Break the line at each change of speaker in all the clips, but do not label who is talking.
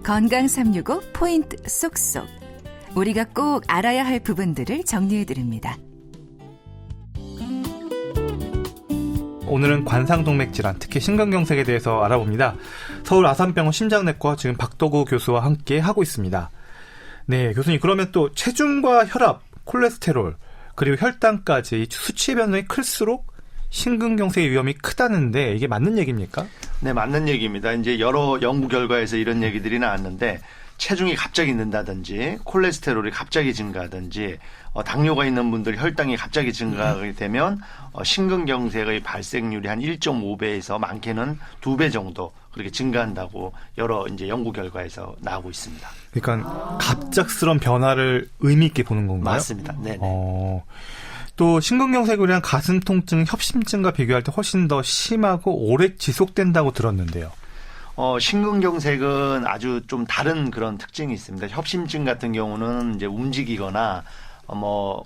건강 365 포인트 쏙쏙. 우리가 꼭 알아야 할 부분들을 정리해드립니다.
오늘은 관상동맥 질환, 특히 심근경색에 대해서 알아봅니다. 서울 아산병원 심장내과 지금 박도구 교수와 함께 하고 있습니다. 네, 교수님, 그러면 또 체중과 혈압, 콜레스테롤, 그리고 혈당까지 수치 변동이 클수록 심근경색의 위험이 크다는데 이게 맞는 얘기입니까?
네, 맞는 얘기입니다. 이제 여러 연구 결과에서 이런 얘기들이 나왔는데 체중이 갑자기 는다든지 콜레스테롤이 갑자기 증가하든지 당뇨가 있는 분들이 혈당이 갑자기 증가하게 되면 심근경색의 발생률이 한 1.5배에서 많게는 2배 정도 그렇게 증가한다고 여러 이제 연구 결과에서 나오고 있습니다.
그러니까 갑작스러운 변화를 의미 있게 보는 건가요?
맞습니다. 네네.
또 심근경색으로 인한 가슴 통증, 협심증과 비교할 때 훨씬 더 심하고 오래 지속된다고 들었는데요.
심근경색은 아주 좀 다른 그런 특징이 있습니다. 협심증 같은 경우는 이제 움직이거나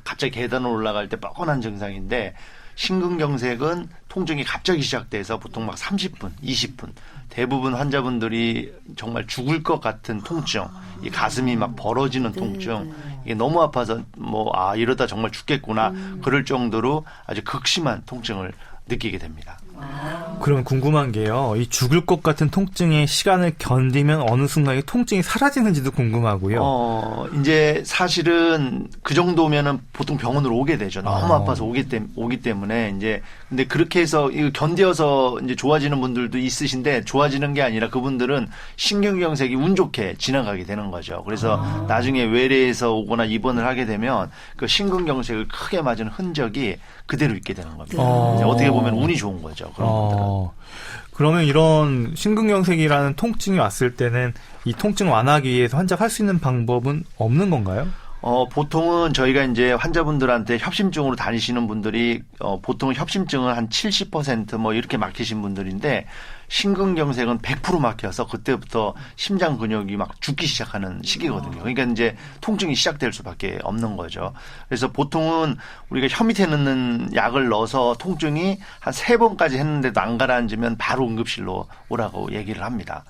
갑자기 계단을 올라갈 때 뻐근한 증상인데 심근경색은 통증이 갑자기 시작돼서 보통 막 30분, 20분 대부분 환자분들이 정말 죽을 것 같은 통증, 이 가슴이 막 벌어지는 통증, 이게 너무 아파서 이러다 정말 죽겠구나 그럴 정도로 아주 극심한 통증을 느끼게 됩니다.
그러면 궁금한 게요. 이 죽을 것 같은 통증의 시간을 견디면 어느 순간에 통증이 사라지는지도 궁금하고요.
이제 사실은 그 정도면은 보통 병원으로 오게 되죠. 너무 아파서 오기 때문에 이제 근데 그렇게 해서 이거 견뎌서 이제 좋아지는 분들도 있으신데 좋아지는 게 아니라 그분들은 심근경색이 운 좋게 지나가게 되는 거죠. 그래서 나중에 외래에서 오거나 입원을 하게 되면 그 심근경색을 크게 맞은 흔적이 그대로 있게 되는 겁니다. 어떻게 보면 운이 좋은 거죠. 그런 분들은.
그러면 이런 심근경색이라는 통증이 왔을 때는 이 통증 완화하기 위해서 환자가 할 수 있는 방법은 없는 건가요?
보통은 저희가 이제 환자분들한테 협심증으로 다니시는 분들이 보통 협심증은 한 70% 이렇게 막히신 분들인데 심근경색은 100% 막혀서 그때부터 심장 근육이 막 죽기 시작하는 시기거든요. 그러니까 이제 통증이 시작될 수밖에 없는 거죠. 그래서 보통은 우리가 혀 밑에 넣는 약을 넣어서 통증이 한 3번까지 했는데도 안 가라앉으면 바로 응급실로 오라고 얘기를 합니다.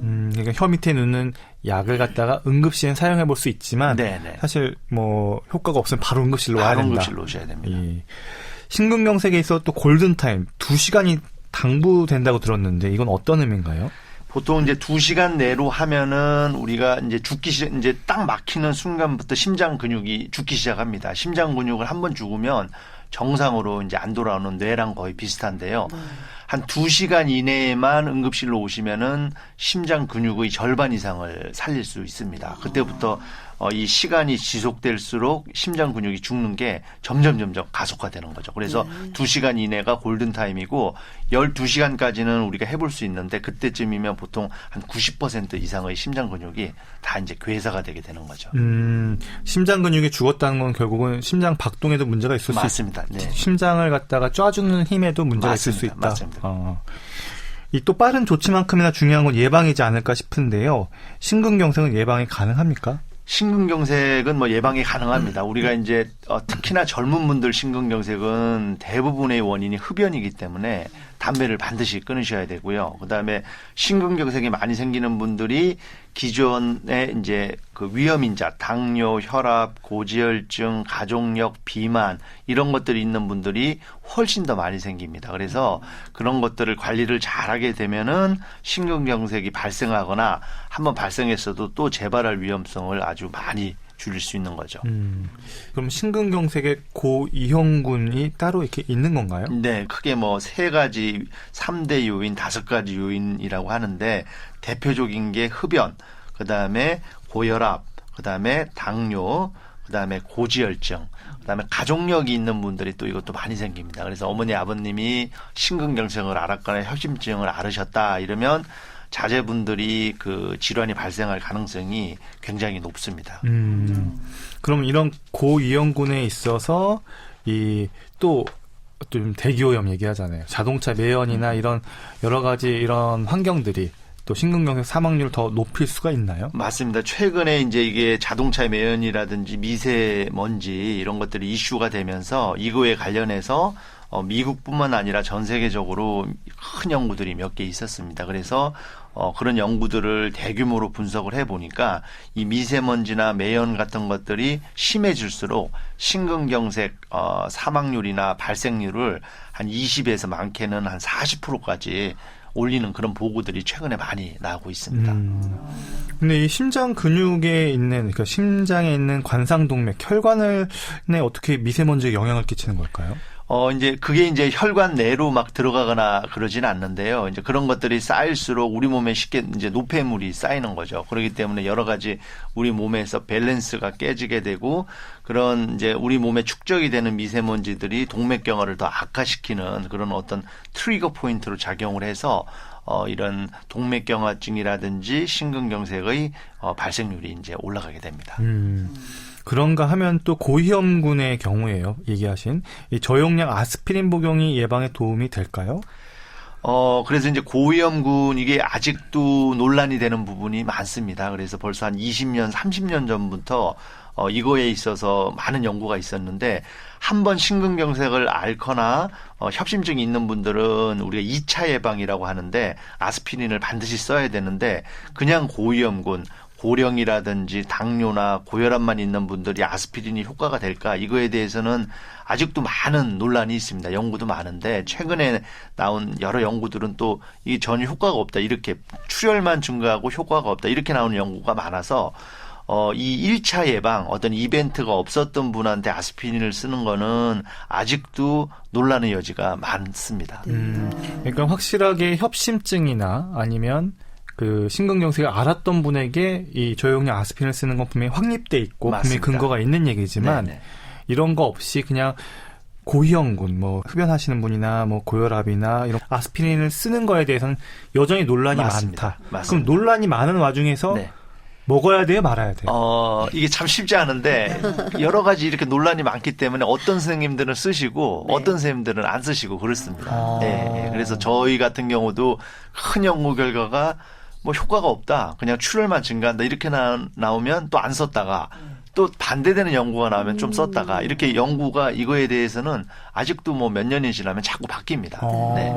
그러니까 혀 밑에 넣는 약을 갖다가 응급실에 사용해 볼 수 있지만
네네.
사실 효과가 없으면 바로 응급실로 와야 된다.
응급실로 오셔야 됩니다.
심근경색에 있어 또 골든타임 2시간이 당부된다고 들었는데 이건 어떤 의미인가요?
보통 이제 2시간 내로 하면은 우리가 이제 이제 딱 막히는 순간부터 심장 근육이 죽기 시작합니다. 심장 근육을 한번 죽으면 정상으로 이제 안 돌아오는 뇌랑 거의 비슷한데요. 한 2시간 이내에만 응급실로 오시면은 심장 근육의 절반 이상을 살릴 수 있습니다. 그때부터 이 시간이 지속될수록 심장 근육이 죽는 게 점점 가속화되는 거죠. 그래서 2시간 이내가 골든타임이고 12시간까지는 우리가 해볼 수 있는데 그때쯤이면 보통 한 90% 이상의 심장 근육이 다 이제 괴사가 되게 되는 거죠.
심장 근육이 죽었다는 건 결국은 심장 박동에도 문제가 있을
맞습니다.
수 있고
네.
심장을 갖다가 쪄주는 힘에도 문제가 있을 수 있다.
맞습니다.
이 또 빠른 조치만큼이나 중요한 건 예방이지 않을까 싶은데요. 심근경색은 예방이 가능합니까?
심근경색은 예방이 가능합니다. 우리가 이제 특히나 젊은 분들 심근경색은 대부분의 원인이 흡연이기 때문에 담배를 반드시 끊으셔야 되고요. 그다음에 심근경색이 많이 생기는 분들이 기존에 이제 그 위험인자, 당뇨, 혈압, 고지혈증, 가족력, 비만 이런 것들이 있는 분들이 훨씬 더 많이 생깁니다. 그래서 그런 것들을 관리를 잘하게 되면은 심근경색이 발생하거나 한번 발생했어도 또 재발할 위험성을 아주 많이 줄일 수 있는 거죠.
그럼 심근경색의 고위험군이 따로 이렇게 있는 건가요?
네, 크게 3가지, 3대 요인, 5가지 요인이라고 하는데 대표적인 게 흡연, 그다음에 고혈압, 그다음에 당뇨, 그다음에 고지혈증, 그다음에 가족력이 있는 분들이 또 이것도 많이 생깁니다. 그래서 어머니, 아버님이 심근경색을 앓았거나 협심증을 앓으셨다 이러면 자제분들이 그 질환이 발생할 가능성이 굉장히 높습니다.
그럼 이런 고위험군에 있어서 또 대기오염 얘기하잖아요. 자동차 매연이나 이런 여러 가지 이런 환경들이 또 심근경색 사망률을 더 높일 수가 있나요?
맞습니다. 최근에 이제 이게 자동차 매연이라든지 미세먼지 이런 것들이 이슈가 되면서 이거에 관련해서 미국뿐만 아니라 전 세계적으로 큰 연구들이 몇 개 있었습니다. 그래서 그런 연구들을 대규모로 분석을 해보니까 이 미세먼지나 매연 같은 것들이 심해질수록 심근경색 사망률이나 발생률을 한 20에서 많게는 한 40%까지 올리는 그런 보고들이 최근에 많이 나오고 있습니다.
근데 이 심장 근육에 있는, 그러니까 심장에 있는 관상동맥, 혈관에 어떻게 미세먼지가 영향을 끼치는 걸까요?
이제 그게 이제 혈관 내로 막 들어가거나 그러지는 않는데요. 이제 그런 것들이 쌓일수록 우리 몸에 쉽게 이제 노폐물이 쌓이는 거죠. 그렇기 때문에 여러 가지 우리 몸에서 밸런스가 깨지게 되고 그런 이제 우리 몸에 축적이 되는 미세먼지들이 동맥경화를 더 악화시키는 그런 어떤 트리거 포인트로 작용을 해서 이런 동맥경화증이라든지 심근경색의 발생률이 이제 올라가게 됩니다.
그런가 하면 또 고위험군의 경우에요. 얘기하신 이 저용량 아스피린 복용이 예방에 도움이 될까요?
그래서 이제 고위험군 이게 아직도 논란이 되는 부분이 많습니다. 그래서 벌써 한 20년, 30년 전부터 이거에 있어서 많은 연구가 있었는데 한번 심근경색을 앓거나 협심증이 있는 분들은 우리가 2차 예방이라고 하는데 아스피린을 반드시 써야 되는데 그냥 고위험군 고령이라든지 당뇨나 고혈압만 있는 분들이 아스피린이 효과가 될까? 이거에 대해서는 아직도 많은 논란이 있습니다. 연구도 많은데 최근에 나온 여러 연구들은 또 이게 전혀 효과가 없다. 이렇게 출혈만 증가하고 효과가 없다. 이렇게 나오는 연구가 많아서 이 1차 예방 어떤 이벤트가 없었던 분한테 아스피린을 쓰는 거는 아직도 논란의 여지가 많습니다.
그러니까 확실하게 협심증이나 아니면 그 심근경색을 앓았던 분에게 이 저용량 아스피린을 쓰는 건 분명히 확립돼 있고
맞습니다.
분명히 근거가 있는 얘기지만
네네.
이런 거 없이 그냥 고위험군, 뭐 흡연하시는 분이나 뭐 고혈압이나 이런 아스피린을 쓰는 거에 대해서는 여전히 논란이
맞습니다.
많다.
맞습니다.
그럼 논란이 많은 와중에서
네.
먹어야 돼요, 말아야 돼요?
이게 참 쉽지 않은데 여러 가지 이렇게 논란이 많기 때문에 어떤 선생님들은 쓰시고 어떤 선생님들은 안 쓰시고 그렇습니다. 네. 그래서 저희 같은 경우도 큰 연구 결과가 뭐 효과가 없다. 그냥 출혈만 증가한다. 이렇게 나오면 또 안 썼다가 또 반대되는 연구가 나오면 좀 썼다가 이렇게 연구가 이거에 대해서는 아직도 뭐 몇 년이 지나면 자꾸 바뀝니다. 네.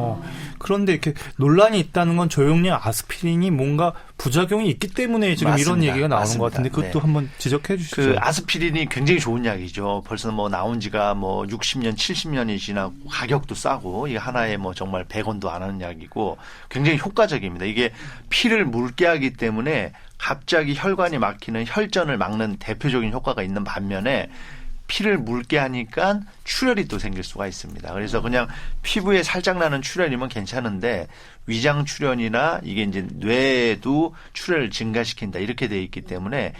그런데 이렇게 논란이 있다는 건 저용량 아스피린이 뭔가 부작용이 있기 때문에 지금
맞습니다.
이런 얘기가 나오는
맞습니다.
것 같은데 그것도
네.
한번 지적해 주시죠.
그 아스피린이 굉장히 좋은 약이죠. 벌써 뭐 나온 지가 뭐 60년, 70년이 지나고 가격도 싸고 이게 하나에 뭐 정말 100원도 안 하는 약이고 굉장히 효과적입니다. 이게 피를 묽게 하기 때문에 갑자기 혈관이 막히는 혈전을 막는 대표적인 효과가 있는 반면에 피를 묽게 하니까 출혈이 또 생길 수가 있습니다. 그래서 그냥 피부에 살짝 나는 출혈이면 괜찮은데 위장 출혈이나 이게 이제 뇌에도 출혈을 증가시킨다 이렇게 돼 있기 때문에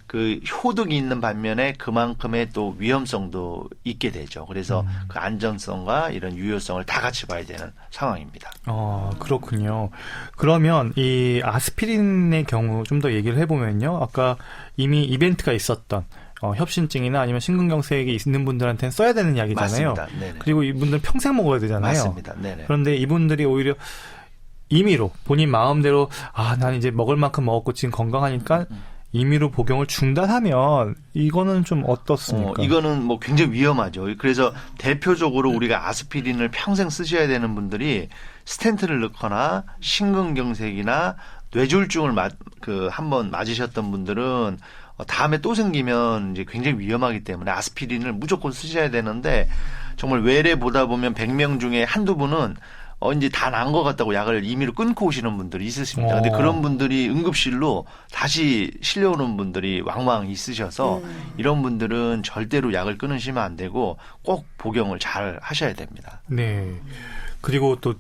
그 효득이 있는 반면에 그만큼의 또 위험성도 있게 되죠. 그래서 그 안전성과 이런 유효성을 다 같이 봐야 되는 상황입니다.
그렇군요. 그러면 이 아스피린의 경우 좀 더 얘기를 해보면요. 아까 이미 이벤트가 있었던 협심증이나 아니면 심근경색이 있는 분들한테는 써야 되는 약이잖아요.
맞습니다. 네네.
그리고 이분들은 평생 먹어야 되잖아요.
맞습니다. 네네.
그런데 이분들이 오히려 임의로 본인 마음대로 난 이제 먹을 만큼 먹었고 지금 건강하니까 임의로 복용을 중단하면 이거는 좀 어떻습니까?
이거는 뭐 굉장히 위험하죠. 그래서 대표적으로 우리가 아스피린을 평생 쓰셔야 되는 분들이 스텐트를 넣거나 심근경색이나 뇌졸중을 한번 맞으셨던 분들은 다음에 또 생기면 이제 굉장히 위험하기 때문에 아스피린을 무조건 쓰셔야 되는데 정말 외래 보다 보면 100명 중에 한두 분은 이제 다 나은 것 같다고 약을 임의로 끊고 오시는 분들이 있으십니다. 근데 그런 분들이 응급실로 다시 실려오는 분들이 왕왕 있으셔서 이런 분들은 절대로 약을 끊으시면 안 되고 꼭 복용을 잘 하셔야 됩니다.
네. 그리고 또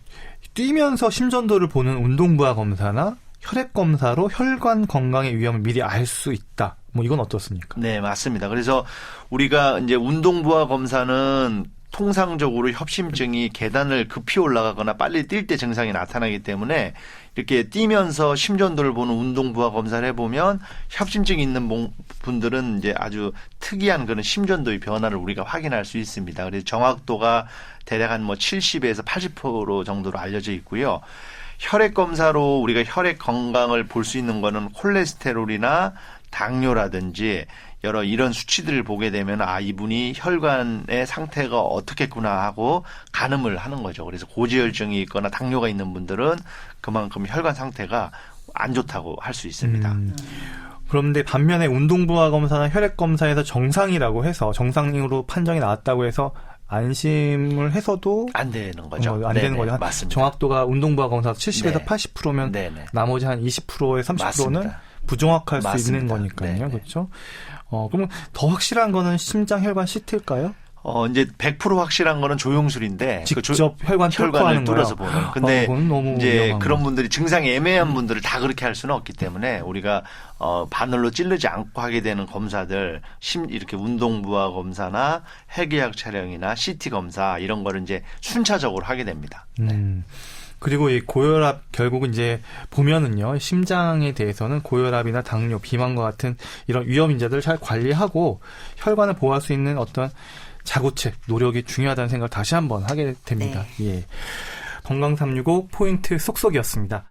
뛰면서 심전도를 보는 운동부하 검사나 혈액 검사로 혈관 건강의 위험을 미리 알 수 있다. 뭐 이건 어떻습니까?
네, 맞습니다. 그래서 우리가 이제 운동부하 검사는 통상적으로 협심증이 계단을 급히 올라가거나 빨리 뛸 때 증상이 나타나기 때문에 이렇게 뛰면서 심전도를 보는 운동부하 검사를 해보면 협심증이 있는 분들은 이제 아주 특이한 그런 심전도의 변화를 우리가 확인할 수 있습니다. 그래서 정확도가 대략 한 뭐 70에서 80% 정도로 알려져 있고요. 혈액 검사로 우리가 혈액 건강을 볼 수 있는 거는 콜레스테롤이나 당뇨라든지 여러 이런 수치들을 보게 되면 이분이 혈관의 상태가 어떻겠구나 하고 가늠을 하는 거죠. 그래서 고지혈증이 있거나 당뇨가 있는 분들은 그만큼 혈관 상태가 안 좋다고 할 수 있습니다.
그런데 반면에 운동부하 검사나 혈액 검사에서 정상이라고 해서 정상으로 판정이 나왔다고 해서 안심을 해서도
안 되는 거죠.
안 되는 거죠.
맞습니다.
정확도가 운동부하 검사 70에서 80%면 나머지 한 20%에 30%는
맞습니다.
부정확할 수
맞습니다.
있는 거니까요.
네네.
그렇죠? 그럼 더 확실한 거는 심장 혈관 CT일까요?
이제 100% 확실한 거는 조영술인데
직접 혈관을
혈관을 뚫어서
거예요?
보는. 근데
그건 너무
이제
위험한
그런
거.
분들이 증상이 애매한 분들을 다 그렇게 할 수는 없기 때문에 우리가 바늘로 찌르지 않고 하게 되는 검사들 이렇게 운동부하 검사나 핵의학 촬영이나 CT 검사 이런 거를 이제 순차적으로 하게 됩니다.
그리고 이 고혈압 결국은 이제 보면은요, 심장에 대해서는 고혈압이나 당뇨, 비만과 같은 이런 위험 인자들을 잘 관리하고 혈관을 보호할 수 있는 어떤 자구책, 노력이 중요하다는 생각을 다시 한번 하게 됩니다. 예. 건강365 포인트 쏙쏙이었습니다.